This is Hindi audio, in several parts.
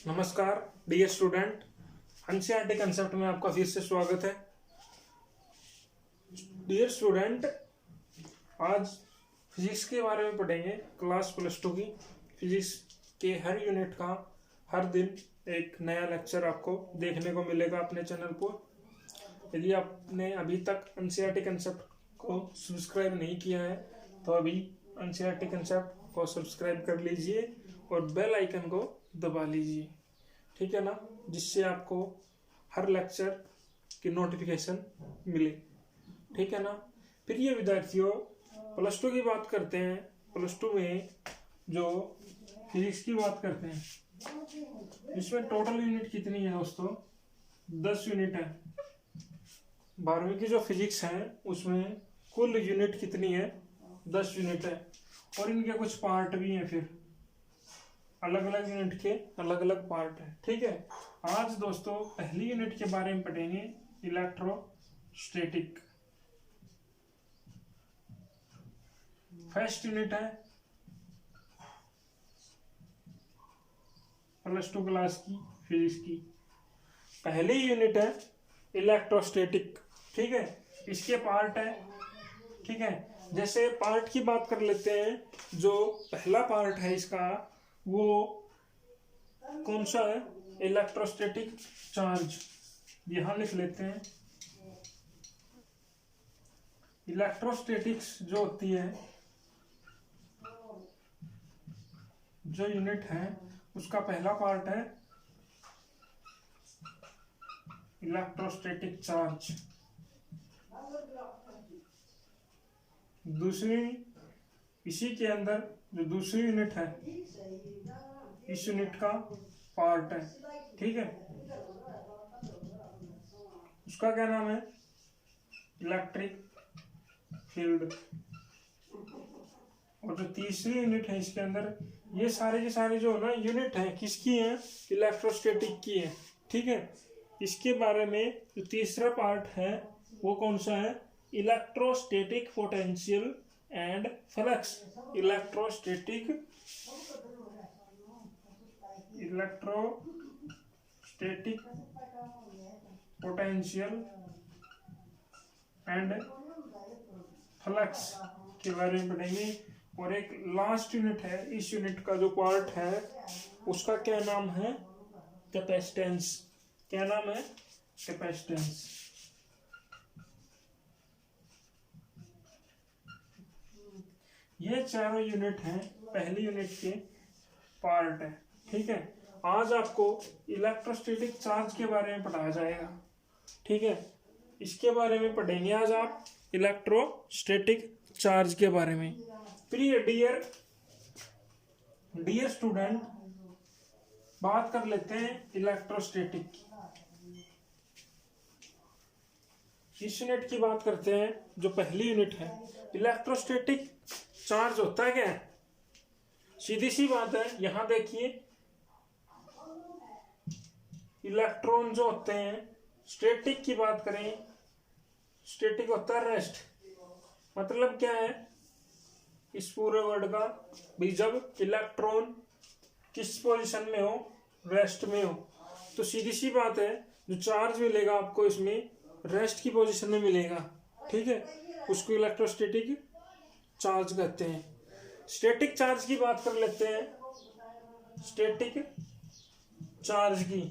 नमस्कार डियर स्टूडेंट, एनसीईआरटी कंसेप्ट में आपका फिर से स्वागत है। डियर स्टूडेंट, आज फिजिक्स के बारे में पढ़ेंगे। क्लास +2 की फिजिक्स के हर यूनिट का हर दिन एक नया लेक्चर आपको देखने को मिलेगा अपने चैनल पर। यदि आपने अभी तक एनसीईआरटी कंसेप्ट को सब्सक्राइब नहीं किया है तो अभी एनसीईआरटी कंसेप्ट को सब्सक्राइब कर लीजिए और बेल आइकन को दबा लीजिए, ठीक है ना, जिससे आपको हर लेक्चर की नोटिफिकेशन मिले, ठीक है ना। फिर ये विद्यार्थियों, +2 की बात करते हैं। +2 में जो फिजिक्स की बात करते हैं, इसमें टोटल यूनिट कितनी है दोस्तों? 10 यूनिट है। 12वीं की जो फिजिक्स है उसमें कुल यूनिट कितनी है? 10 यूनिट है। और इनके कुछ पार्ट भी हैं, फिर अलग अलग यूनिट के अलग अलग पार्ट है, ठीक है। आज दोस्तों पहली यूनिट के बारे में पढ़ेंगे, इलेक्ट्रोस्टैटिक। फर्स्ट यूनिट है +2 क्लास की फिजिक्स की पहली यूनिट है इलेक्ट्रोस्टैटिक, ठीक है। इसके पार्ट है, ठीक है। जैसे पार्ट की बात कर लेते हैं, जो पहला पार्ट है इसका वो कौन सा है? Electrostatic charge. यहां लिख लेते हैं। इलेक्ट्रोस्टैटिक्स जो होती है, जो यूनिट है उसका पहला पार्ट है इलेक्ट्रोस्टैटिक चार्ज। दूसरी, इसी के अंदर जो दूसरी यूनिट है इस यूनिट का पार्ट है, ठीक है। उसका क्या नाम है? Electric field. और जो तीसरी यूनिट है इसके अंदर, ये सारे के सारे जो ना यूनिट है किसकी है? इलेक्ट्रोस्टैटिक की है, ठीक है। इसके बारे में जो तीसरा पार्ट है वो कौन सा है? Electrostatic potential and flux. Electrostatic potential and flux के बारे में पढ़ेंगे। और एक लास्ट यूनिट है, इस यूनिट का जो पार्ट है उसका क्या नाम है? कैपेसिटेंस। क्या नाम है? कैपेसिटेंस। ये चारों यूनिट हैं पहली यूनिट के पार्ट है, ठीक है। आज आपको इलेक्ट्रोस्टैटिक चार्ज के बारे में पढ़ाया जाएगा, ठीक है। इसके बारे में पढ़ेंगे आज आप, इलेक्ट्रोस्टैटिक चार्ज के बारे में। प्रिय डियर स्टूडेंट, बात कर लेते हैं इलेक्ट्रोस्टैटिक की। इस यूनिट की बात करते हैं, जो पहली यूनिट है। इलेक्ट्रोस्टैटिक चार्ज होता है क्या? सीधी सी बात है, यहां देखिए, इलेक्ट्रॉन जो होते हैं, स्टैटिक की बात करें, स्टैटिक होता है रेस्ट। मतलब क्या है इस पूरे वर्ड का? भी जब इलेक्ट्रॉन किस पोजीशन में हो? रेस्ट में हो। तो सीधी सी बात है, जो चार्ज मिलेगा आपको इसमें रेस्ट की पोजीशन में मिलेगा, ठीक है। उसको इलेक्ट्रोस्टैटिक चार्ज कहते हैं। स्टैटिक चार्ज की बात कर लेते हैं। स्टैटिक चार्ज की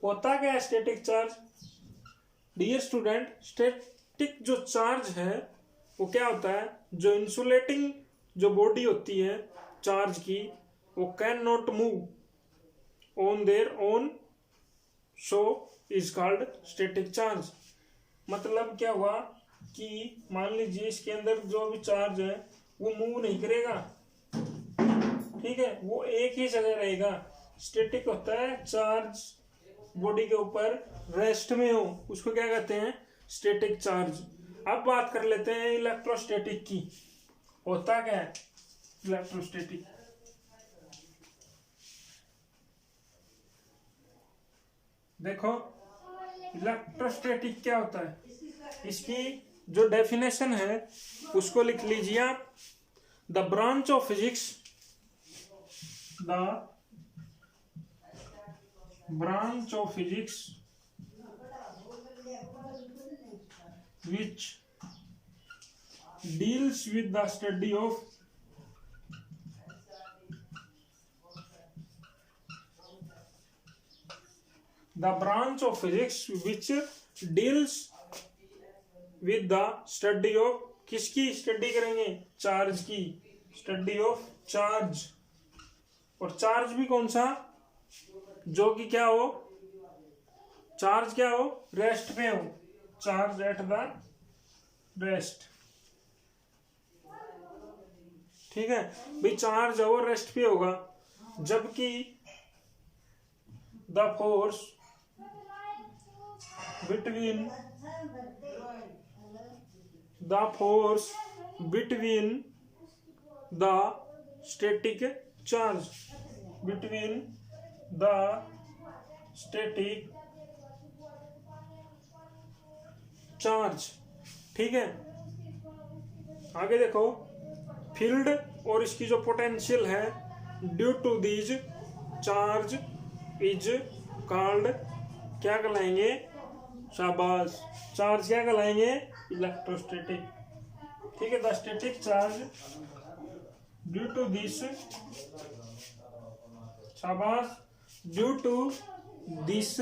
होता क्या है? Static charge, dear student, static जो चार्ज है वो क्या होता है? जो इंसुलेटिंग जो बॉडी होती है चार्ज की, वो can not move on their own, so is called static charge. मतलब क्या हुआ कि मान लीजिए इसके अंदर जो भी चार्ज है वो मूव नहीं करेगा, ठीक है, वो एक ही जगह रहेगा। स्टैटिक होता है चार्ज बॉडी के ऊपर रेस्ट में हो, उसको क्या कहते हैं? Static charge. अब बात कर लेते हैं इलेक्ट्रोस्टैटिक की। होता क्या है इलेक्ट्रोस्टैटिक? देखो, इलेक्ट्रोस्टैटिक क्या होता है, इसकी जो डेफिनेशन है उसको लिख लीजिए आप। The branch of physics, the branch of physics which deals with the study of the branch of physics which deals with the study of, किसकी स्टडी करेंगे, चार्ज की, स्टडी ऑफ चार्ज। और चार्ज भी कौन सा, जो कि क्या हो, चार्ज क्या हो, रेस्ट पे हो, चार्ज एट द रेस्ट। ठीक है भाई, चार्ज है वो रेस्ट पे होगा, जबकि the force between the static charge, between the static charge. ठीक है, आगे देखो, फील्ड और इसकी जो पोटेंशियल है due to these charge is called, क्या कहलाएंगे, शाबाश, चार्ज क्या कहलाएंगे, इलेक्ट्रोस्टैटिक। ठीक है, the static charge due to this, शाबाश, ड्यू टू दिस,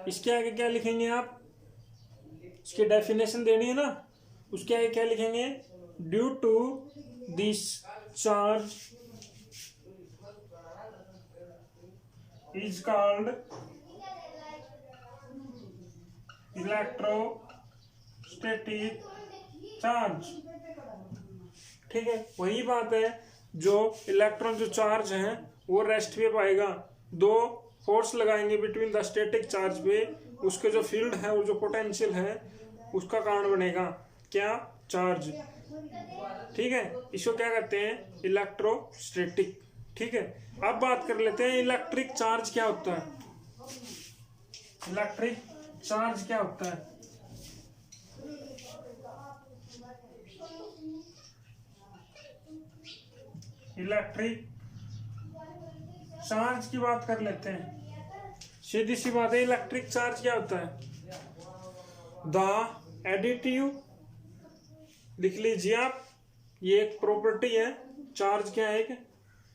इसके आगे क्या लिखेंगे आप, इसकी डेफिनेशन देनी है ना, उसके आगे क्या लिखेंगे, due to this charge is called electrostatic charge. ठीक है, वही बात है, जो इलेक्ट्रॉन जो चार्ज है वो रेस्ट पे पाएगा, दो फोर्स लगाएंगे बिटवीन द स्टैटिक चार्ज पे, उसके जो फील्ड है और जो पोटेंशियल है उसका कारण बनेगा क्या, चार्ज। ठीक है, इसको क्या कहते हैं, इलेक्ट्रोस्टैटिक। ठीक है, अब बात कर लेते हैं इलेक्ट्रिक चार्ज क्या होता है। इलेक्ट्रिक चार्ज क्या होता है, इलेक्ट्रिक चार्ज की बात कर लेते हैं। सीधी सी बात है, इलेक्ट्रिक चार्ज क्या होता है, द एडिटिव, लिख लीजिए आप, ये एक प्रॉपर्टी है, चार्ज क्या है, एक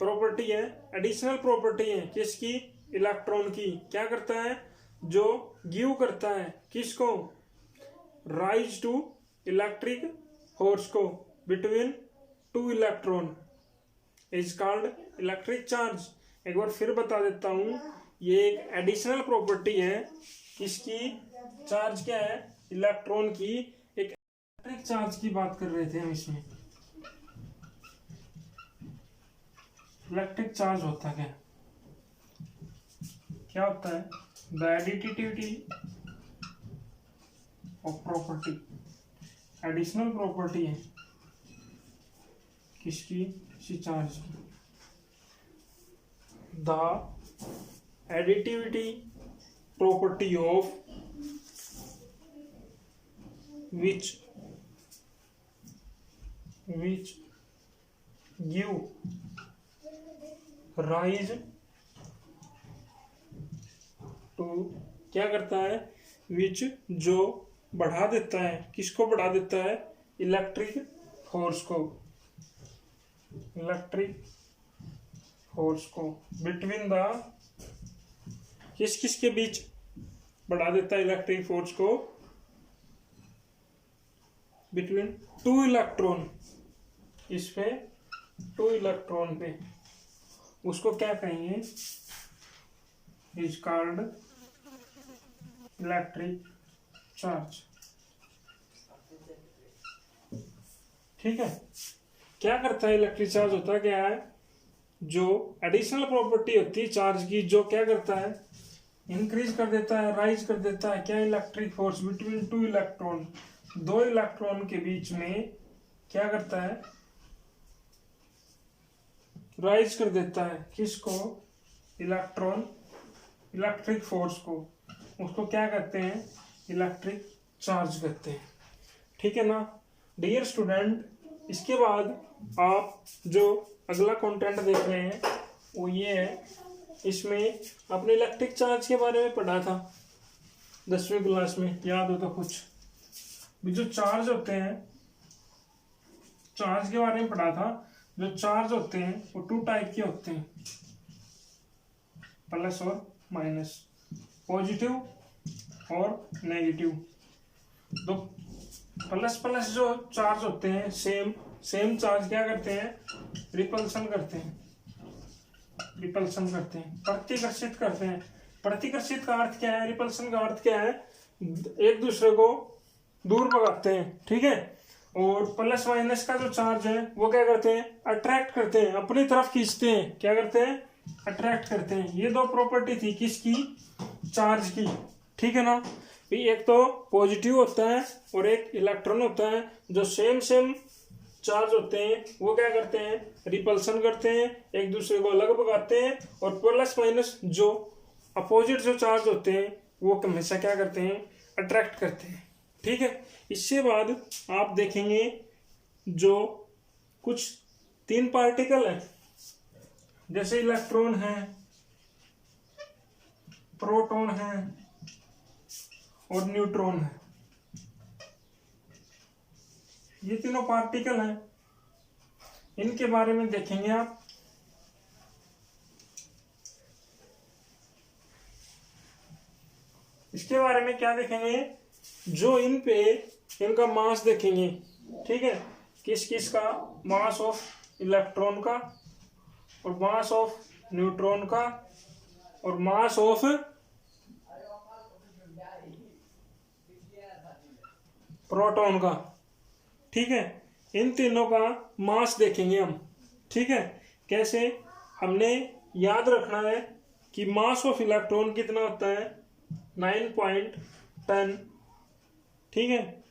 प्रॉपर्टी है, एडिशनल प्रॉपर्टी है, किसकी, इलेक्ट्रॉन की, क्या करता है, जो गिव करता है, किसको, राइज टू इलेक्ट्रिक फोर्स को between two electron is called electric charge. एक बार फिर बता देता हूं, ये एक एडिशनल प्रॉपर्टी है, किसकी, चार्ज क्या है, इलेक्ट्रॉन की। एक इलेक्ट्रिक चार्ज की बात कर रहे थे हम, इसमें इलेक्ट्रिक चार्ज होता क्या, क्या होता है, the additivity of property, additional property है, किसकी, किसी चार्ज की, the additivity property of which give rise to, क्या करता है, which जो बढ़ा देता है, किसको बढ़ा देता है, इलेक्ट्रिक फोर्स को, इलेक्ट्रिक फोर्स को बिटवीन द, किस किस के बीच बढ़ा देता है इलेक्ट्रिक फोर्स को, बिटवीन टू इलेक्ट्रॉन, इस पे टू इलेक्ट्रॉन पे, उसको क्या कहेंगे, इज कॉल्ड इलेक्ट्रिक चार्ज। ठीक है, क्या करता है इलेक्ट्रिक चार्ज, होता क्या है, जो एडिशनल प्रॉपर्टी होती है चार्ज की, जो क्या करता है, इंक्रीज कर देता है, राइज कर देता है, क्या, electric force between two electron, दो इलेक्ट्रॉन के बीच में क्या करता है, राइज कर देता है, किसको, इलेक्ट्रॉन, इलेक्ट्रिक फोर्स को, उसको क्या कहते हैं, इलेक्ट्रिक चार्ज कहते हैं। ठीक है ना डियर स्टूडेंट, इसके बाद आप जो अगला कंटेंट देख रहे हैं वो ये है इसमें अपने इलेक्ट्रिक चार्ज के बारे में पढ़ा था 10वीं क्लास में, याद हो तो कुछ भी। जो चार्ज होते हैं, चार्ज के बारे में पढ़ा था। जो चार्ज होते हैं वो 2 टाइप के होते हैं, प्लस और माइनस, पॉजिटिव और नेगेटिव। तो प्लस प्लस जो चार्ज होते हैं, सेम चार्ज क्या करते हैं, रिपल्सन करते हैं, प्रतिकर्षित करते हैं। प्रतिकर्षित का अर्थ क्या है, रिपल्सन का अर्थ क्या है, एक दूसरे को दूर भगाते हैं, ठीक है। और प्लस माइनस का जो चार्ज है वो क्या करते हैं, अट्रैक्ट करते हैं, अपनी तरफ खींचते हैं। क्या करते हैं, अट्रैक्ट करते हैं। ये 2 प्रॉपर्टी थी किसकी, चार्ज की, ठीक है ना। एक तो पॉजिटिव होता है और एक इलेक्ट्रॉन होता है। जो सेम चार्ज होते हैं वो क्या करते हैं, रिपल्सन करते हैं, एक दूसरे को अलग भगाते हैं। और प्लस माइनस जो अपोजिट जो चार्ज होते हैं वो हमेशा क्या करते हैं, अट्रैक्ट करते हैं, ठीक है। इसके बाद आप देखेंगे जो कुछ 3 पार्टिकल है, जैसे इलेक्ट्रॉन है, प्रोटॉन है और न्यूट्रॉन है। ये तीनों पार्टिकल हैं, इनके बारे में देखेंगे आप। इसके बारे में क्या देखेंगे, जो इन पे इनका मास देखेंगे, ठीक है। किस किस का, मास ऑफ इलेक्ट्रॉन का और मास ऑफ न्यूट्रॉन का और मास ऑफ प्रोटॉन का, ठीक है। इन तीनों का मास देखेंगे हम, ठीक है। कैसे, हमने याद रखना है कि मास ऑफ इलेक्ट्रॉन कितना होता है, 9.10, ठीक है,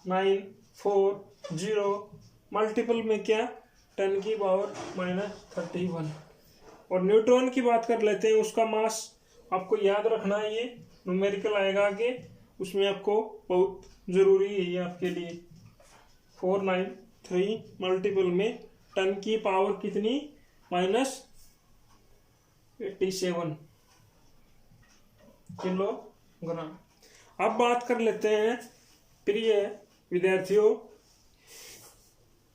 940 मल्टीपल में क्या, 10⁻31। और न्यूट्रॉन की बात कर लेते हैं, उसका मास आपको याद रखना है, ये न्यूमेरिकल आएगा आगे, उसमें आपको बहुत जरूरी है ये आपके लिए। 493 मल्टीपल में 10⁻, कितनी, -87 किलोग्राम। अब बात कर लेते हैं प्रिय विद्यार्थियों,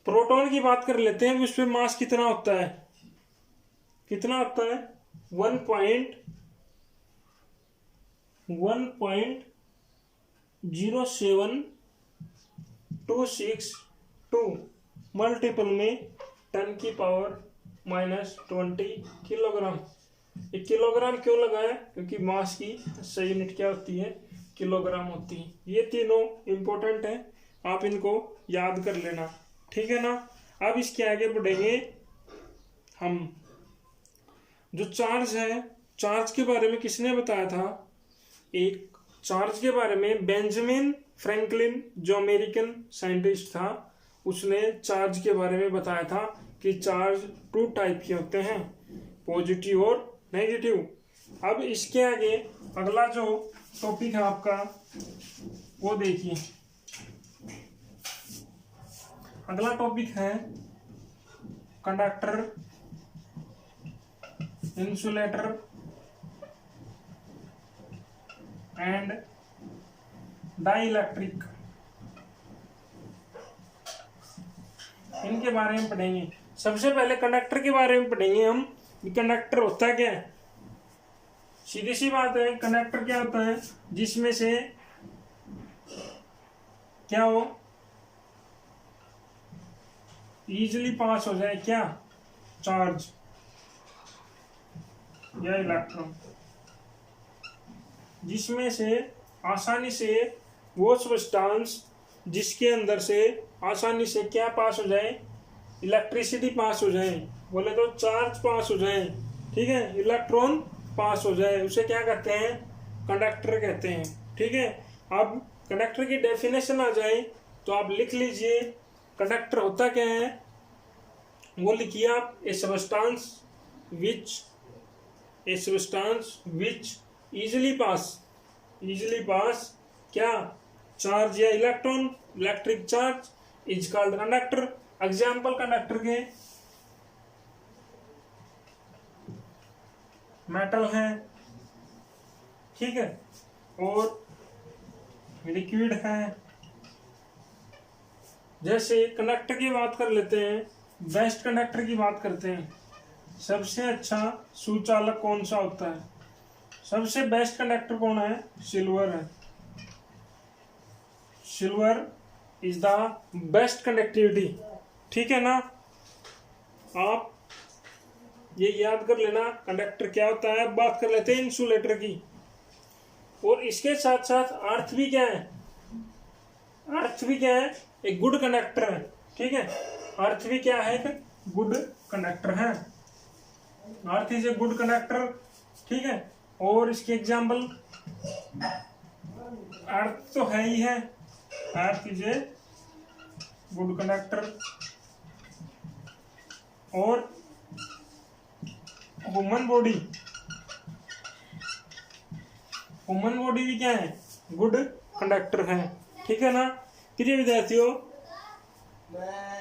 प्रोटॉन की बात कर लेते हैं। उसमें मास कितना होता है, 1.07262 मल्टीपल में 10⁻⁻20 किलोग्राम। ये किलोग्राम क्यों लगा है, क्योंकि मास की सही यूनिट क्या होती है, किलोग्राम होती है। ये तीनों इंपॉर्टेंट है, आप इनको याद कर लेना, ठीक है ना। अब इसके आगे बढ़ेंगे हम। जो चार्ज है, चार्ज के बारे में किसने बताया था, एक चार्ज के बारे में बेंजामिन फ्रैंकलिन, जो अमेरिकन साइंटिस्ट था, उसने चार्ज के बारे में बताया था कि चार्ज 2 टाइप के होते हैं, पॉजिटिव और नेगेटिव। अब इसके आगे अगला जो टॉपिक है आपका वो देखिए। अगला टॉपिक है कंडक्टर, इंसुलेटर एंड डाइइलेक्ट्रिक। इनके बारे में पढ़ेंगे। सबसे पहले कंडक्टर के बारे में पढ़ेंगे हम। कंडक्टर होता क्या है, सीधी सी बात है, कंडक्टर क्या होता है, जिसमें से क्या हो, इजीली पास हो जाए क्या, चार्ज या इलेक्ट्रॉन, जिसमें से आसानी से वो सब्सटेंस जिसके अंदर से आसानी से क्या पास हो जाए, इलेक्ट्रिसिटी पास हो जाए, बोले तो चार्ज पास हो जाए, ठीक है, इलेक्ट्रॉन पास हो जाए, उसे क्या कहते हैं, कंडक्टर कहते हैं, ठीक है। अब कंडक्टर की डेफिनेशन आ जाए तो आप लिख लीजिए, कंडक्टर होता क्या है, वो लिखिए आप, a substance which easily pass क्या, चार्ज या electron, electric charge is called conductor. Example conductor के, मेटल है, ठीक है, और लिक्विड है। जैसे कंडक्टर की बात कर लेते हैं, बेस्ट कंडक्टर की बात करते हैं। सबसे अच्छा सुचालक कौन सा होता है? सबसे बेस्ट कंडक्टर कौन है? सिल्वर है। Silver is the best conductivity, ठीक है ना। आप ये याद कर लेना कंडक्टर क्या होता है। अब बात कर लेते हैं इंसुलेटर की, और इसके साथ साथ अर्थ भी क्या है? अर्थ भी क्या है? एक गुड कंडक्टर है, ठीक है। अर्थ भी क्या है? एक गुड कंडक्टर है। Earth is a good conductor, ठीक है। और इसके एग्जाम्पल, अर्थ तो है ही है, earth is a good conductor. और ह्यूमन बॉडी, ह्यूमन बॉडी भी क्या है? गुड कंडक्टर है, ठीक है ना। प्रिय विद्यार्थियों,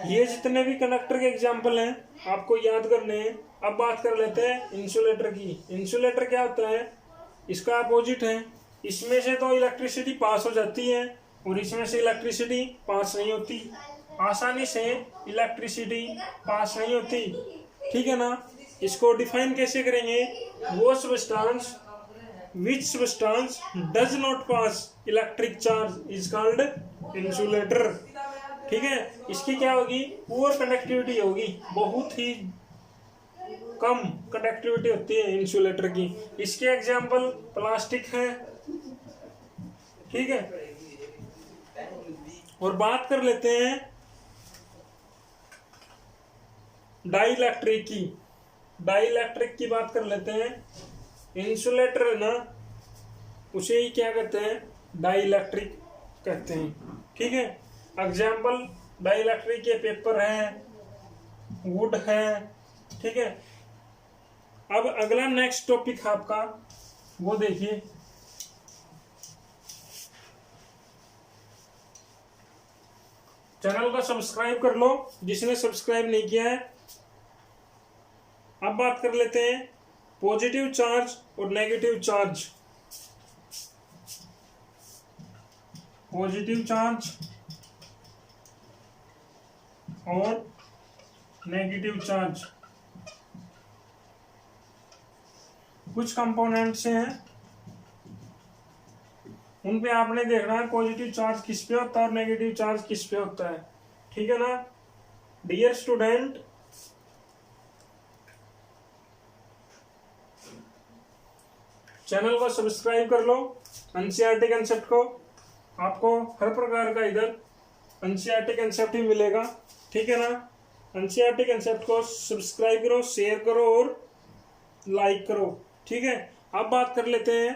ये जितने भी कंडक्टर के एग्जाम्पल हैं आपको याद करने हैं। अब बात कर लेते हैं इंसुलेटर की। इंसुलेटर क्या होता है? इसका अपोजिट है। इसमें से तो इलेक्ट्रिसिटी पास हो जाती है और इसमें से इलेक्ट्रिसिटी पास नहीं होती। आसानी से इलेक्ट्रिसिटी पास नहीं होती, ठीक है ना। इसको डिफाइन कैसे करेंगे? वो substance which substance does not pass electric charge is called insulator, ठीक है। इसकी क्या होगी? पुअर कंडक्टिविटी होगी, बहुत ही कम कंडक्टिविटी होती है इंसुलेटर की। इसके एग्जाम्पल प्लास्टिक है, ठीक है। और बात कर लेते हैं डाइइलेक्ट्रिक की। डाइइलेक्ट्रिक की बात कर लेते हैं। इंसुलेटर है ना, उसे ही क्या कहते हैं? डाइइलेक्ट्रिक कहते हैं, ठीक है। एग्जाम्पल डाइइलेक्ट्रिक के पेपर है, वुड है, ठीक है। अब अगला नेक्स्ट टॉपिक है आपका, वो देखिए। चैनल को सब्सक्राइब कर लो जिसने सब्सक्राइब नहीं किया है। अब बात कर लेते हैं पॉजिटिव चार्ज और नेगेटिव चार्ज। पॉजिटिव चार्ज और नेगेटिव चार्ज कुछ कंपोनेंट्स हैं, उन पे आपने देखना है पॉजिटिव चार्ज किस पे होता है और नेगेटिव चार्ज किस पे होता है, ठीक है ना। डियर स्टूडेंट, चैनल को सब्सक्राइब कर लो। एनसीईआरटी कंसेप्ट को आपको हर प्रकार का इधर एनसीईआरटी कंसेप्ट ही मिलेगा, ठीक है ना। एनसीईआरटी कंसेप्ट को सब्सक्राइब करो, शेयर करो और लाइक करो, ठीक है। अब बात कर लेते हैं